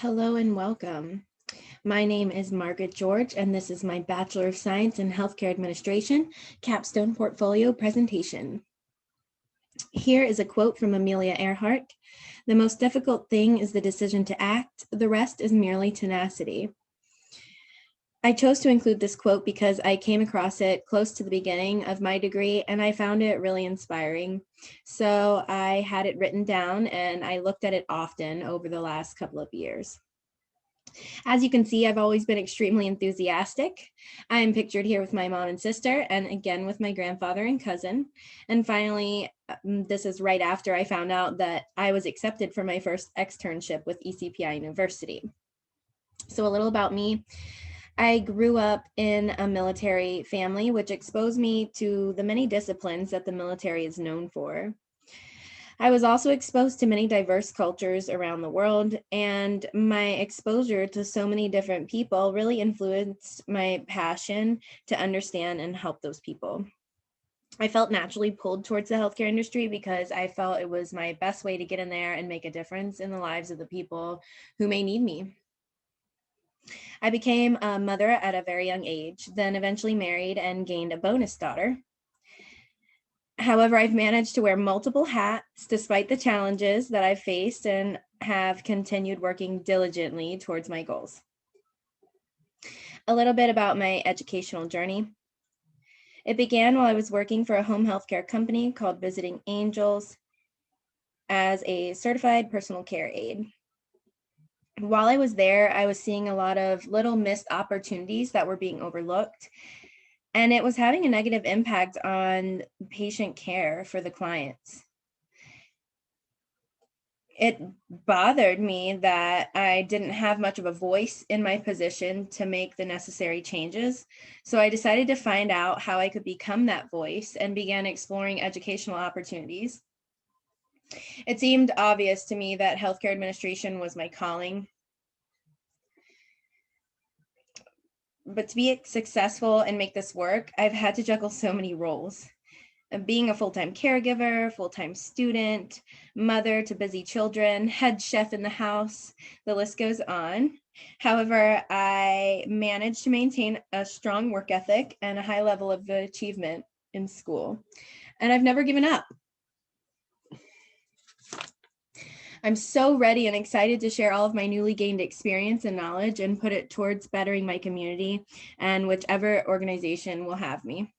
Hello and welcome. My name is Margaret George, and this is my Bachelor of Science in Healthcare Administration Capstone Portfolio presentation. Here is a quote from Amelia Earhart. "The most difficult thing is the decision to act. The rest is merely tenacity." I chose to include this quote because I came across it close to the beginning of my degree and I found it really inspiring. So I had it written down and I looked at it often over the last couple of years. As you can see, I've always been extremely enthusiastic. I'm pictured here with my mom and sister, and again with my grandfather and cousin. And finally, this is right after I found out that I was accepted for my first externship with ECPI University. So a little about me. I grew up in a military family, which exposed me to the many disciplines that the military is known for. I was also exposed to many diverse cultures around the world, and my exposure to so many different people really influenced my passion to understand and help those people. I felt naturally pulled towards the healthcare industry because I felt it was my best way to get in there and make a difference in the lives of the people who may need me. I became a mother at a very young age, then eventually married and gained a bonus daughter. However, I've managed to wear multiple hats despite the challenges that I've faced and have continued working diligently towards my goals. A little bit about my educational journey. It began while I was working for a home healthcare company called Visiting Angels as a certified personal care aide. While I was there, I was seeing a lot of little missed opportunities that were being overlooked, and it was having a negative impact on patient care for the clients. It bothered me that I didn't have much of a voice in my position to make the necessary changes. So I decided to find out how I could become that voice and began exploring educational opportunities. It seemed obvious to me that healthcare administration was my calling. But to be successful and make this work, I've had to juggle so many roles. Being a full-time caregiver, full-time student, mother to busy children, head chef in the house, the list goes on. However, I managed to maintain a strong work ethic and a high level of achievement in school, and I've never given up. I'm so ready and excited to share all of my newly gained experience and knowledge and put it towards bettering my community and whichever organization will have me.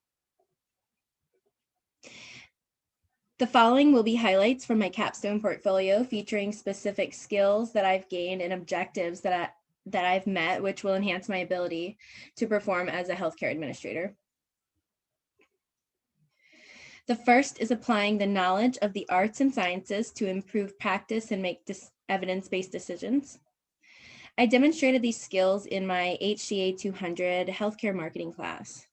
The following will be highlights from my Capstone portfolio featuring specific skills that I've gained and objectives that I've met, which will enhance my ability to perform as a healthcare administrator. The first is applying the knowledge of the arts and sciences to improve practice and make evidence-based decisions. I demonstrated these skills in my HCA 200 healthcare marketing class.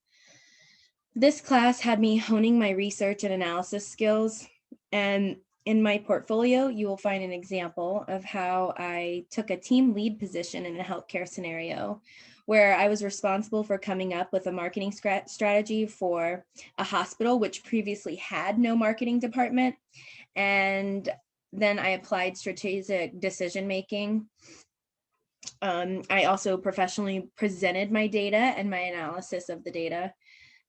This class had me honing my research and analysis skills, and in my portfolio, you will find an example of how I took a team lead position in a healthcare scenario where I was responsible for coming up with a marketing strategy for a hospital which previously had no marketing department. And then I applied strategic decision making. I also professionally presented my data and my analysis of the data.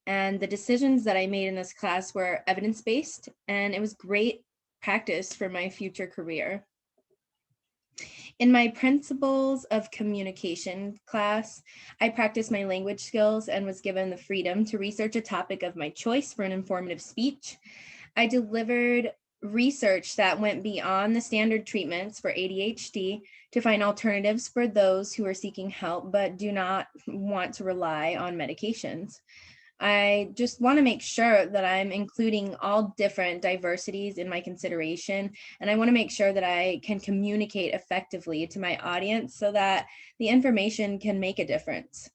And the decisions that I made in this class were evidence-based, and it was great practice for my future career. In my Principles of Communication class, I practiced my language skills and was given the freedom to research a topic of my choice for an informative speech. I delivered research that went beyond the standard treatments for ADHD to find alternatives for those who are seeking help but do not want to rely on medications. I just want to make sure that I'm including all different diversities in my consideration, and I want to make sure that I can communicate effectively to my audience so that the information can make a difference.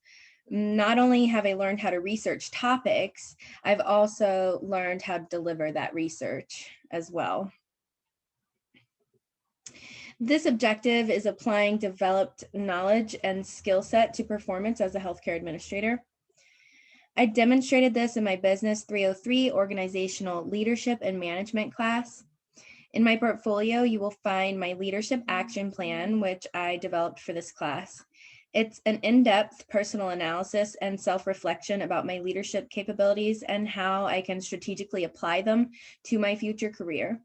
Not only have I learned how to research topics, I've also learned how to deliver that research as well. This objective is applying developed knowledge and skill set to performance as a healthcare administrator. I demonstrated this in my Business 303 Organizational Leadership and Management class. In my portfolio, you will find my leadership action plan, which I developed for this class. It's an in-depth personal analysis and self-reflection about my leadership capabilities and how I can strategically apply them to my future career.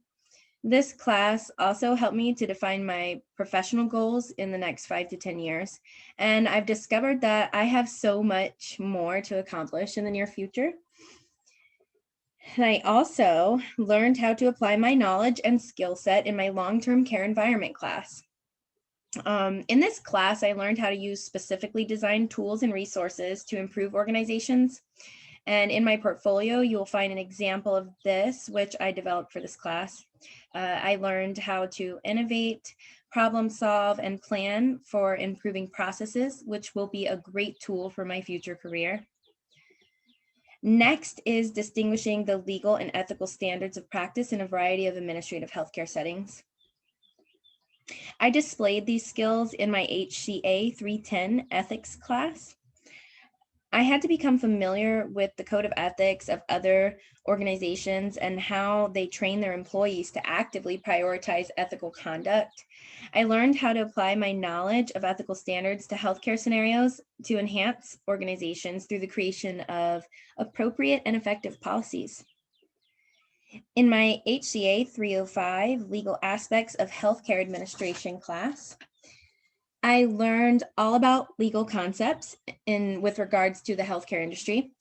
This class also helped me to define my professional goals in the next 5 to 10 years. And I've discovered that I have so much more to accomplish in the near future. And I also learned how to apply my knowledge and skill set in my long-term care environment class. In this class, I learned how to use specifically designed tools and resources to improve organizations. And in my portfolio, you will find an example of this, which I developed for this class. I learned how to innovate, problem solve, and plan for improving processes, which will be a great tool for my future career. Next is distinguishing the legal and ethical standards of practice in a variety of administrative healthcare settings. I displayed these skills in my HCA 310 ethics class. I had to become familiar with the code of ethics of other organizations and how they train their employees to actively prioritize ethical conduct. I learned how to apply my knowledge of ethical standards to healthcare scenarios to enhance organizations through the creation of appropriate and effective policies. In my HCA 305 legal aspects of healthcare administration class, I learned all about legal concepts with regards to the healthcare industry,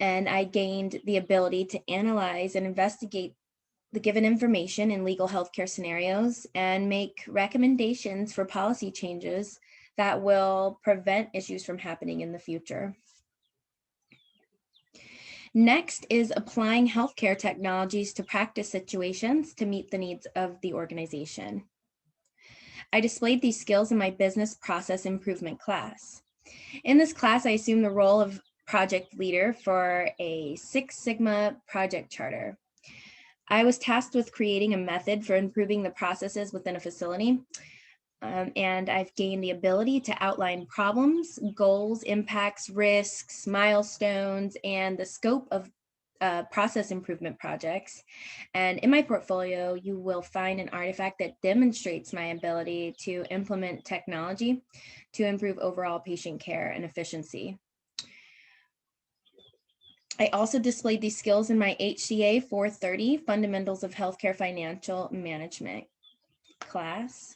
and I gained the ability to analyze and investigate the given information in legal healthcare scenarios and make recommendations for policy changes that will prevent issues from happening in the future. Next is applying healthcare technologies to practice situations to meet the needs of the organization. I displayed these skills in my business process improvement class. In this class, I assumed the role of project leader for a Six Sigma project charter. I was tasked with creating a method for improving the processes within a facility. And I've gained the ability to outline problems, goals, impacts, risks, milestones, and the scope of process improvement projects. And in my portfolio, you will find an artifact that demonstrates my ability to implement technology to improve overall patient care and efficiency. I also displayed these skills in my HCA 430 Fundamentals of Healthcare Financial Management class.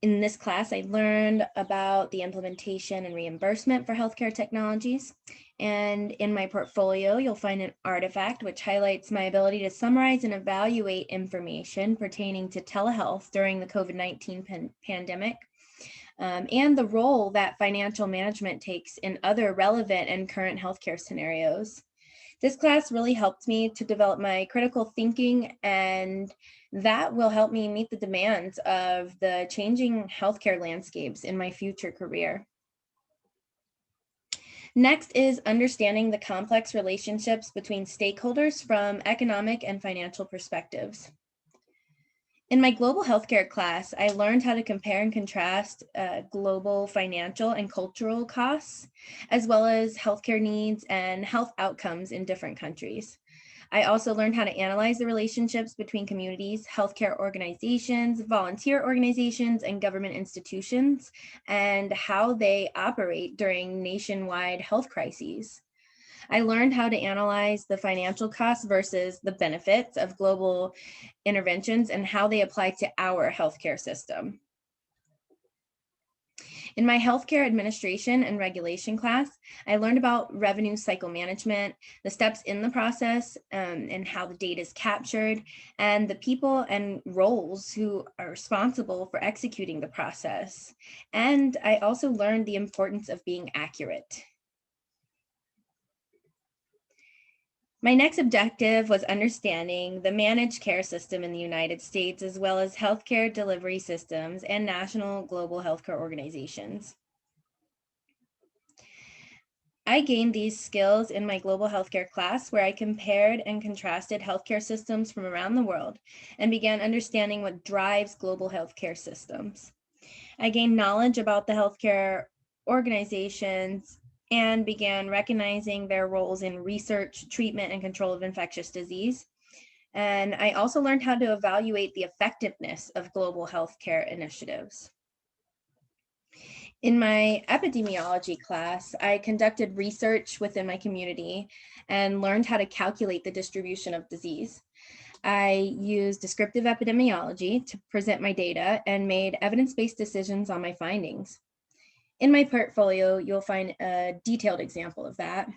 In this class, I learned about the implementation and reimbursement for healthcare technologies. And in my portfolio, you'll find an artifact which highlights my ability to summarize and evaluate information pertaining to telehealth during the COVID-19 pandemic, and the role that financial management takes in other relevant and current healthcare scenarios. This class really helped me to develop my critical thinking, and that will help me meet the demands of the changing healthcare landscapes in my future career. Next is understanding the complex relationships between stakeholders from economic and financial perspectives. In my global healthcare class, I learned how to compare and contrast global financial and cultural costs, as well as healthcare needs and health outcomes in different countries. I also learned how to analyze the relationships between communities, healthcare organizations, volunteer organizations, and government institutions, and how they operate during nationwide health crises. I learned how to analyze the financial costs versus the benefits of global interventions and how they apply to our healthcare system. In my healthcare administration and regulation class, I learned about revenue cycle management, the steps in the process, and how the data is captured, and the people and roles who are responsible for executing the process. And I also learned the importance of being accurate. My next objective was understanding the managed care system in the United States, as well as healthcare delivery systems and national global healthcare organizations. I gained these skills in my global healthcare class, where I compared and contrasted healthcare systems from around the world and began understanding what drives global healthcare systems. I gained knowledge about the healthcare organizations and began recognizing their roles in research, treatment, and control of infectious disease. And I also learned how to evaluate the effectiveness of global healthcare initiatives. In my epidemiology class, I conducted research within my community and learned how to calculate the distribution of disease. I used descriptive epidemiology to present my data and made evidence-based decisions on my findings. In my portfolio, you'll find a detailed example of that.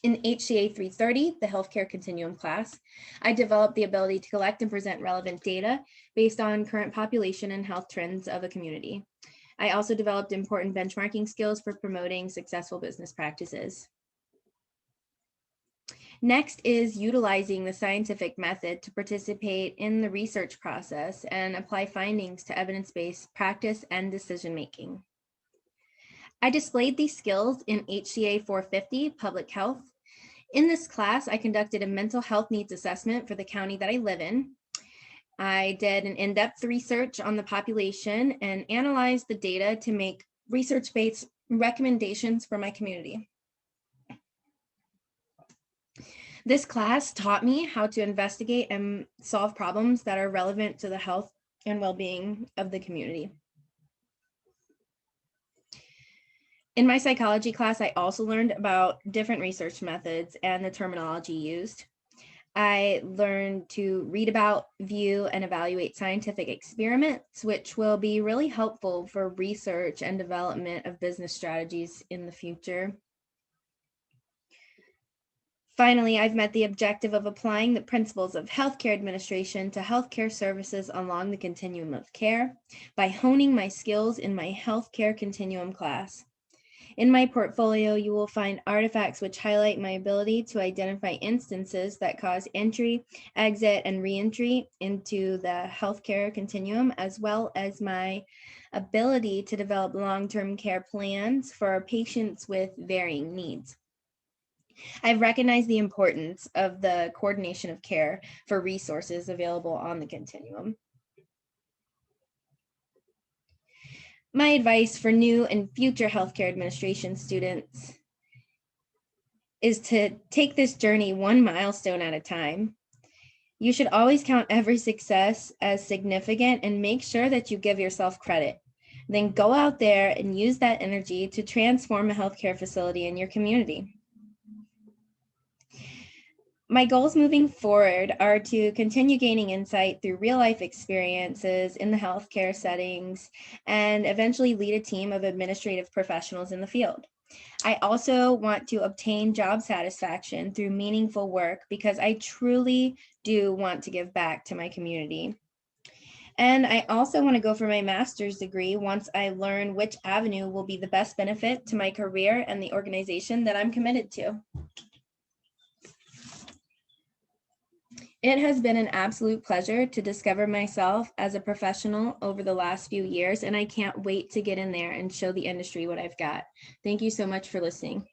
In HCA 330, the Healthcare Continuum class, I developed the ability to collect and present relevant data based on current population and health trends of a community. I also developed important benchmarking skills for promoting successful business practices. Next is utilizing the scientific method to participate in the research process and apply findings to evidence-based practice and decision-making. I displayed these skills in HCA 450, Public Health. In this class, I conducted a mental health needs assessment for the county that I live in. I did an in-depth research on the population and analyzed the data to make research-based recommendations for my community. This class taught me how to investigate and solve problems that are relevant to the health and well-being of the community. In my psychology class, I also learned about different research methods and the terminology used. I learned to read about, view, and evaluate scientific experiments, which will be really helpful for research and development of business strategies in the future. Finally, I've met the objective of applying the principles of healthcare administration to healthcare services along the continuum of care by honing my skills in my healthcare continuum class. In my portfolio, you will find artifacts which highlight my ability to identify instances that cause entry, exit, and reentry into the healthcare continuum, as well as my ability to develop long-term care plans for patients with varying needs. I've recognized the importance of the coordination of care for resources available on the continuum. My advice for new and future healthcare administration students is to take this journey one milestone at a time. You should always count every success as significant and make sure that you give yourself credit. Then go out there and use that energy to transform a healthcare facility in your community. My goals moving forward are to continue gaining insight through real-life experiences in the healthcare settings and eventually lead a team of administrative professionals in the field. I also want to obtain job satisfaction through meaningful work because I truly do want to give back to my community. And I also want to go for my master's degree once I learn which avenue will be the best benefit to my career and the organization that I'm committed to. It has been an absolute pleasure to discover myself as a professional over the last few years, and I can't wait to get in there and show the industry what I've got. Thank you so much for listening.